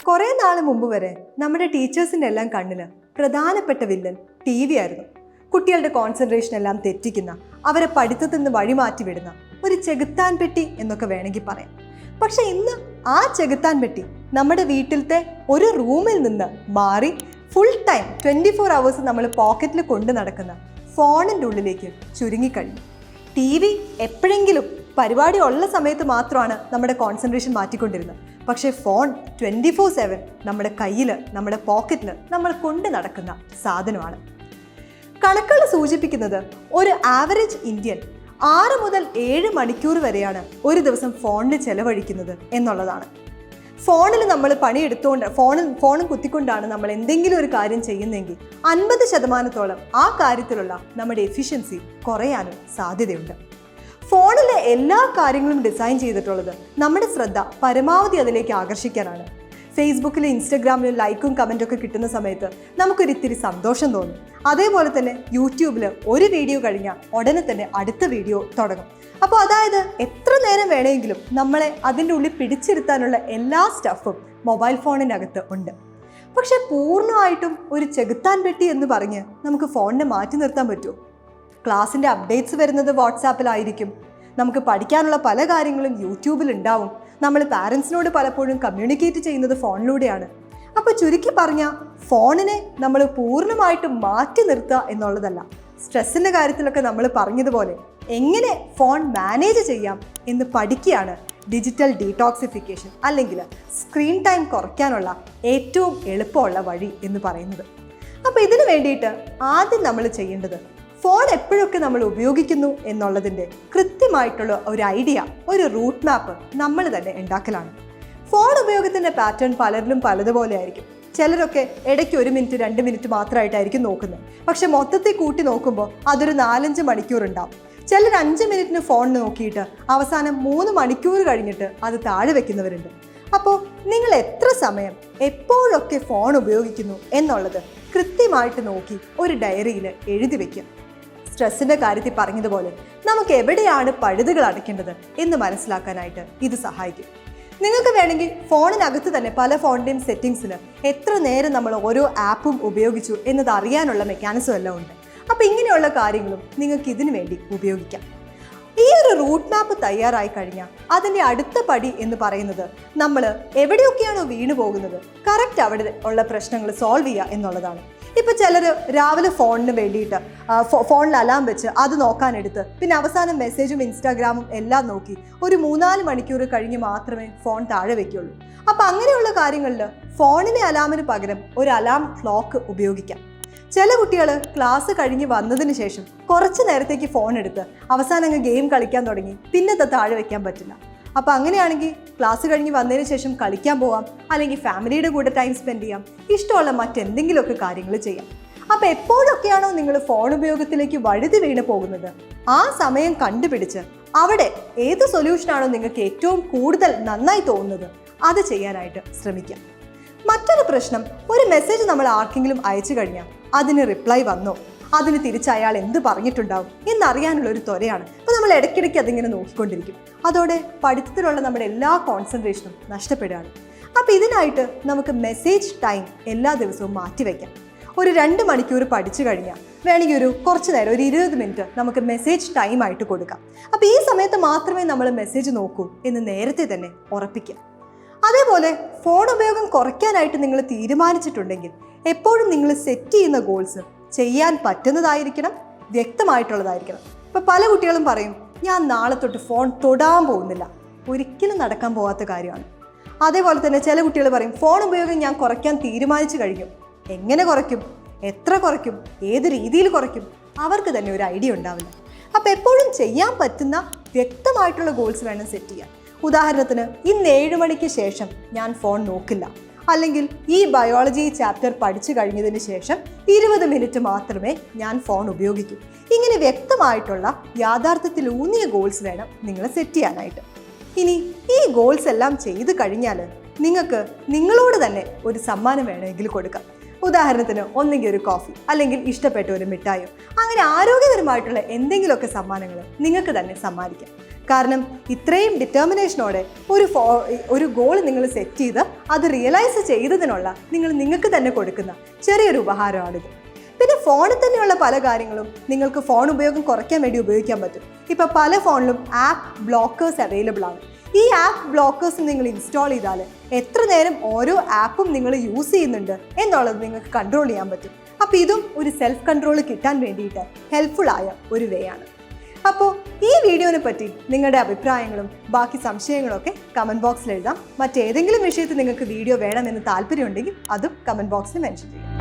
കുറേ നാൾ മുമ്പ് വരെ നമ്മുടെ ടീച്ചേഴ്സിൻ്റെ എല്ലാം കണ്ണിൽ പ്രധാനപ്പെട്ട വില്ലൻ ടി വി ആയിരുന്നു. കുട്ടികളുടെ കോൺസെൻട്രേഷൻ എല്ലാം തെറ്റിക്കുന്ന, അവരെ പഠിത്തത്തിൽ നിന്ന് വഴിമാറ്റി വിടുന്ന ഒരു ചെകുത്താൻ പെട്ടി എന്നൊക്കെ വേണമെങ്കിൽ പറയാം. പക്ഷെ ഇന്ന് ആ ചെകുത്താൻ പെട്ടി നമ്മുടെ വീട്ടിലത്തെ ഒരു റൂമിൽ നിന്ന് മാറി ഫുൾ ടൈം 24 hours നമ്മൾ പോക്കറ്റിൽ കൊണ്ടു നടക്കുന്ന ഫോണിൻ്റെ ഉള്ളിലേക്ക് ചുരുങ്ങിക്കഴിഞ്ഞു. ടി വി എപ്പോഴെങ്കിലും പരിപാടി ഉള്ള സമയത്ത് മാത്രമാണ് നമ്മുടെ കോൺസെൻട്രേഷൻ മാറ്റിക്കൊണ്ടിരുന്നത്. പക്ഷേ ഫോൺ 24/7 നമ്മുടെ കയ്യിൽ, നമ്മുടെ പോക്കറ്റിൽ നമ്മൾ കൊണ്ട് നടക്കുന്ന സാധനമാണ്. കണക്കുകൾ സൂചിപ്പിക്കുന്നത് ഒരു ആവറേജ് ഇന്ത്യൻ 6 മുതൽ 7 മണിക്കൂർ വരെയാണ് ഒരു ദിവസം ഫോണിൽ ചെലവഴിക്കുന്നത് എന്നുള്ളതാണ്. ഫോണിൽ നമ്മൾ പണിയെടുത്തുകൊണ്ട് ഫോണും കുത്തിക്കൊണ്ടാണ് നമ്മൾ എന്തെങ്കിലും ഒരു കാര്യം ചെയ്യുന്നതെങ്കിൽ 50% ആ കാര്യത്തിലുള്ള നമ്മുടെ എഫിഷ്യൻസി കുറയാനും സാധ്യതയുണ്ട്. ഫോണിലെ എല്ലാ കാര്യങ്ങളും ഡിസൈൻ ചെയ്തിട്ടുള്ളത് നമ്മുടെ ശ്രദ്ധ പരമാവധി അതിലേക്ക് ആകർഷിക്കാനാണ്. ഫേസ്ബുക്കിലും ഇൻസ്റ്റഗ്രാമിലും ലൈക്കും കമൻറ്റൊക്കെ കിട്ടുന്ന സമയത്ത് നമുക്കൊരിത്തിരി സന്തോഷം തോന്നും. അതേപോലെ തന്നെ യൂട്യൂബിൽ ഒരു വീഡിയോ കഴിഞ്ഞാൽ ഉടനെ തന്നെ അടുത്ത വീഡിയോ തുടങ്ങും. അപ്പോൾ അതായത് എത്ര നേരം വേണമെങ്കിലും നമ്മളെ അതിൻ്റെ ഉള്ളിൽ പിടിച്ചിരുത്താനുള്ള എല്ലാ സ്റ്റഫും മൊബൈൽ ഫോണിനകത്ത് ഉണ്ട്. പക്ഷെ പൂർണ്ണമായിട്ടും ഒരു ചെകുത്താൻ പെട്ടി എന്ന് പറഞ്ഞ് നമുക്ക് ഫോണിനെ മാറ്റി നിർത്താൻ പറ്റുമോ? ക്ലാസ്സിൻ്റെ അപ്ഡേറ്റ്സ് വരുന്നത് വാട്സാപ്പിലായിരിക്കും. നമുക്ക് പഠിക്കാനുള്ള പല കാര്യങ്ങളും യൂട്യൂബിൽ ഉണ്ടാവും. നമ്മൾ പാരൻസിനോട് പലപ്പോഴും കമ്മ്യൂണിക്കേറ്റ് ചെയ്യുന്നത് ഫോണിലൂടെയാണ്. അപ്പോൾ ചുരുക്കി പറഞ്ഞാൽ ഫോണിനെ നമ്മൾ പൂർണ്ണമായിട്ടും മാറ്റി നിർത്തുക എന്നുള്ളതല്ല. സ്ട്രെസ്സിൻ്റെ കാര്യത്തിലൊക്കെ നമ്മൾ പറഞ്ഞതുപോലെ എങ്ങനെ ഫോൺ മാനേജ് ചെയ്യാം എന്ന് പഠിക്കുകയാണ് ഡിജിറ്റൽ ഡീടോക്സിഫിക്കേഷൻ അല്ലെങ്കിൽ സ്ക്രീൻ ടൈം കുറയ്ക്കാനുള്ള ഏറ്റവും എളുപ്പമുള്ള വഴി എന്ന് പറയുന്നത്. അപ്പോൾ ഇതിനു വേണ്ടിയിട്ട് ആദ്യം നമ്മൾ ചെയ്യേണ്ടത് ഫോൺ എപ്പോഴൊക്കെ നമ്മൾ ഉപയോഗിക്കുന്നു എന്നുള്ളതിൻ്റെ കൃത്യമായിട്ടുള്ള ഒരു ഐഡിയ, ഒരു റൂട്ട് മാപ്പ് നമ്മൾ തന്നെ ഉണ്ടാക്കലാണ്. ഫോൺ ഉപയോഗത്തിൻ്റെ പാറ്റേൺ പലരിലും പലതുപോലെ ആയിരിക്കും. ചിലരൊക്കെ ഇടയ്ക്ക് 1 മിനിറ്റ് 2 മിനിറ്റ് മാത്രമായിട്ടായിരിക്കും നോക്കുന്നത്. പക്ഷെ മൊത്തത്തിൽ കൂട്ടി നോക്കുമ്പോൾ അതൊരു 4-5 മണിക്കൂർ ഉണ്ടാവും. ചിലർ 5 മിനിറ്റിന് ഫോൺ നോക്കിയിട്ട് അവസാനം 3 മണിക്കൂർ കഴിഞ്ഞിട്ട് അത് താഴെ വെക്കുന്നവരുണ്ട്. അപ്പോൾ നിങ്ങൾ എത്ര സമയം എപ്പോഴൊക്കെ ഫോൺ ഉപയോഗിക്കുന്നു എന്നുള്ളത് കൃത്യമായിട്ട് നോക്കി ഒരു ഡയറിയിൽ എഴുതി വയ്ക്കുക. സ്ട്രെസ്സിൻ്റെ കാര്യത്തിൽ പറഞ്ഞതുപോലെ നമുക്ക് എവിടെയാണ് പഴുതുകൾ അടയ്ക്കേണ്ടത് എന്ന് മനസ്സിലാക്കാനായിട്ട് ഇത് സഹായിക്കും. നിങ്ങൾക്ക് വേണമെങ്കിൽ ഫോണിനകത്ത് തന്നെ പല ഫോണിൻ്റെയും സെറ്റിങ്സിൽ എത്ര നേരം നമ്മൾ ഓരോ ആപ്പും ഉപയോഗിച്ചു എന്നത് അറിയാനുള്ള മെക്കാനിസം എല്ലാം ഉണ്ട്. അപ്പോൾ ഇങ്ങനെയുള്ള കാര്യങ്ങളും നിങ്ങൾക്ക് ഇതിനു വേണ്ടി ഉപയോഗിക്കാം. ഈ ഒരു റൂട്ട് മാപ്പ് തയ്യാറായി കഴിഞ്ഞാൽ അതിൻ്റെ അടുത്ത പടി എന്ന് പറയുന്നത് നമ്മൾ എവിടെയൊക്കെയാണോ വീണു പോകുന്നത് കറക്റ്റ് അവിടെ ഉള്ള പ്രശ്നങ്ങൾ സോൾവ് ചെയ്യുക എന്നുള്ളതാണ്. ഇപ്പോൾ ചിലർ രാവിലെ ഫോണിന് വേണ്ടിയിട്ട് ഫോണിൽ അലാം വെച്ച് അത് നോക്കാനെടുത്ത് പിന്നെ അവസാനം മെസ്സേജും ഇൻസ്റ്റാഗ്രാമും എല്ലാം നോക്കി ഒരു 3-4 മണിക്കൂർ കഴിഞ്ഞ് മാത്രമേ ഫോൺ താഴെ വയ്ക്കുള്ളൂ. അപ്പോൾ അങ്ങനെയുള്ള കാര്യങ്ങളിൽ ഫോണിലെ അലാമിന് പകരം ഒരു അലാം ക്ലോക്ക് ഉപയോഗിക്കാം. ചില കുട്ടികൾ ക്ലാസ് കഴിഞ്ഞ് വന്നതിന് ശേഷം കുറച്ച് നേരത്തേക്ക് ഫോൺ എടുത്ത് അവസാനം അങ്ങ് ഗെയിം കളിക്കാൻ തുടങ്ങി, പിന്നെ താഴെ വയ്ക്കാൻ പറ്റില്ല. അപ്പോൾ അങ്ങനെയാണെങ്കിൽ ക്ലാസ് കഴിഞ്ഞ് വന്നതിന് ശേഷം കളിക്കാൻ പോകാം, അല്ലെങ്കിൽ ഫാമിലിയുടെ കൂടെ ടൈം സ്പെൻഡ് ചെയ്യാം, ഇഷ്ടമുള്ള മറ്റെന്തെങ്കിലുമൊക്കെ കാര്യങ്ങൾ ചെയ്യാം. അപ്പോൾ എപ്പോഴൊക്കെയാണോ നിങ്ങൾ ഫോൺ ഉപയോഗത്തിലേക്ക് വഴുതി വീണ് പോകുന്നത് ആ സമയം കണ്ടുപിടിച്ച് അവിടെ ഏത് സൊല്യൂഷനാണോ നിങ്ങൾക്ക് ഏറ്റവും കൂടുതൽ നന്നായി തോന്നുന്നത് അത് ചെയ്യാനായിട്ട് ശ്രമിക്കാം. മറ്റൊരു പ്രശ്നം, ഒരു മെസ്സേജ് നമ്മൾ ആർക്കെങ്കിലും അയച്ചു കഴിഞ്ഞാൽ അതിന് റിപ്ലൈ വന്നോ, അതിന് തിരിച്ച് അയാൾ എന്ത് പറഞ്ഞിട്ടുണ്ടാവും എന്നറിയാനുള്ള ഒരു ത്വരയാണ്. അപ്പോൾ നമ്മൾ ഇടയ്ക്കിടയ്ക്ക് അതിങ്ങനെ നോക്കിക്കൊണ്ടിരിക്കും. അതോടെ പഠിത്തത്തിലുള്ള നമ്മുടെ എല്ലാ കോൺസെൻട്രേഷനും നഷ്ടപ്പെടുകയാണ്. അപ്പോൾ ഇതിനായിട്ട് നമുക്ക് മെസ്സേജ് ടൈം എല്ലാ ദിവസവും മാറ്റിവെക്കാം. ഒരു 2 മണിക്കൂർ പഠിച്ചു കഴിഞ്ഞാൽ വേണമെങ്കിൽ കുറച്ച് നേരം ഒരു 20 മിനിറ്റ് നമുക്ക് മെസ്സേജ് ടൈം ആയിട്ട് കൊടുക്കാം. അപ്പോൾ ഈ സമയത്ത് മാത്രമേ നമ്മൾ മെസ്സേജ് നോക്കൂ എന്ന് നേരത്തെ തന്നെ ഉറപ്പിക്കാം. അതേപോലെ ഫോൺ ഉപയോഗം കുറയ്ക്കാനായിട്ട് നിങ്ങൾ തീരുമാനിച്ചിട്ടുണ്ടെങ്കിൽ എപ്പോഴും നിങ്ങൾ സെറ്റ് ചെയ്യുന്ന ഗോൾസ് ചെയ്യാൻ പറ്റുന്നതായിരിക്കണം, വ്യക്തമായിട്ടുള്ളതായിരിക്കണം. ഇപ്പോൾ പല കുട്ടികളും പറയും, ഞാൻ നാളെ തൊട്ട് ഫോൺ തൊടാൻ പോകുന്നില്ല. ഒരിക്കലും നടക്കാൻ പോകാത്ത കാര്യമാണ്. അതേപോലെ തന്നെ ചില കുട്ടികൾ പറയും, ഫോൺ ഉപയോഗം ഞാൻ കുറയ്ക്കാൻ തീരുമാനിച്ചു കഴിഞ്ഞു. എങ്ങനെ കുറയ്ക്കും, എത്ര കുറയ്ക്കും, ഏത് രീതിയിൽ കുറയ്ക്കും, അവർക്ക് തന്നെ ഒരു ഐഡിയ ഉണ്ടാവില്ല. അപ്പോൾ എപ്പോഴും ചെയ്യാൻ പറ്റുന്ന വ്യക്തമായിട്ടുള്ള ഗോൾസ് വേണം സെറ്റ് ചെയ്യാൻ. ഉദാഹരണത്തിന്, ഇന്ന് 7 മണിക്ക് ശേഷം ഞാൻ ഫോൺ നോക്കില്ല, അല്ലെങ്കിൽ ഈ ബയോളജി ചാപ്റ്റർ പഠിച്ചു കഴിഞ്ഞതിന് ശേഷം 20 മിനിറ്റ് മാത്രമേ ഞാൻ ഫോൺ ഉപയോഗിക്കൂ. ഇങ്ങനെ വ്യക്തമായിട്ടുള്ള യാഥാർത്ഥ്യത്തിലൂന്നിയ ഗോൾസ് വേണം നിങ്ങൾ സെറ്റ് ചെയ്യാനായിട്ട്. ഇനി ഈ ഗോൾസ് എല്ലാം ചെയ്ത് കഴിഞ്ഞാൽ നിങ്ങൾക്ക് നിങ്ങളോട് തന്നെ ഒരു സമ്മാനം വേണമെങ്കിൽ കൊടുക്കാം. ഉദാഹരണത്തിന് ഒന്നെങ്കിൽ ഒരു കോഫി, അല്ലെങ്കിൽ ഇഷ്ടപ്പെട്ട ഒരു മിഠായോ, അങ്ങനെ ആരോഗ്യകരമായിട്ടുള്ള എന്തെങ്കിലുമൊക്കെ സമ്മാനങ്ങൾ നിങ്ങൾക്ക് തന്നെ സമ്മാനിക്കാം. കാരണം ഇത്രയും ഡിറ്റർമിനേഷനോടെ ഒരു ഗോൾ നിങ്ങൾ സെറ്റ് ചെയ്ത് അത് റിയലൈസ് ചെയ്തതിനുള്ള നിങ്ങൾക്ക് തന്നെ കൊടുക്കുന്ന ചെറിയൊരു ഉപഹാരമാണിത്. പിന്നെ ഫോണിൽ തന്നെയുള്ള പല കാര്യങ്ങളും നിങ്ങൾക്ക് ഫോൺ ഉപയോഗം കുറയ്ക്കാൻ വേണ്ടി ഉപയോഗിക്കാൻ പറ്റും. ഇപ്പോൾ പല ഫോണിലും ആപ്പ് ബ്ലോക്കേഴ്സ് അവൈലബിൾ ആണ്. ഈ ആപ്പ് ബ്ലോക്കേഴ്സ് നിങ്ങൾ ഇൻസ്റ്റാൾ ചെയ്താൽ എത്ര നേരം ഓരോ ആപ്പും നിങ്ങൾ യൂസ് ചെയ്യുന്നുണ്ട് എന്നുള്ളത് നിങ്ങൾക്ക് കൺട്രോൾ ചെയ്യാൻ പറ്റും. അപ്പോൾ ഇതും ഒരു സെൽഫ് കൺട്രോൾ കിട്ടാൻ വേണ്ടിയിട്ട് ഹെൽപ്ഫുൾ ആയ ഒരു വേ ആണ്. അപ്പോൾ ഈ വീഡിയോനെ പറ്റി നിങ്ങളുടെ അഭിപ്രായങ്ങളും ബാക്കി സംശയങ്ങളൊക്കെ കമൻറ്റ് ബോക്സിൽ എഴുതാം. മറ്റേതെങ്കിലും വിഷയത്തിൽ നിങ്ങൾക്ക് വീഡിയോ വേണമെന്ന് താല്പര്യമുണ്ടെങ്കിൽ അതും കമൻറ്റ് ബോക്സിൽ മെൻഷൻ ചെയ്യാം.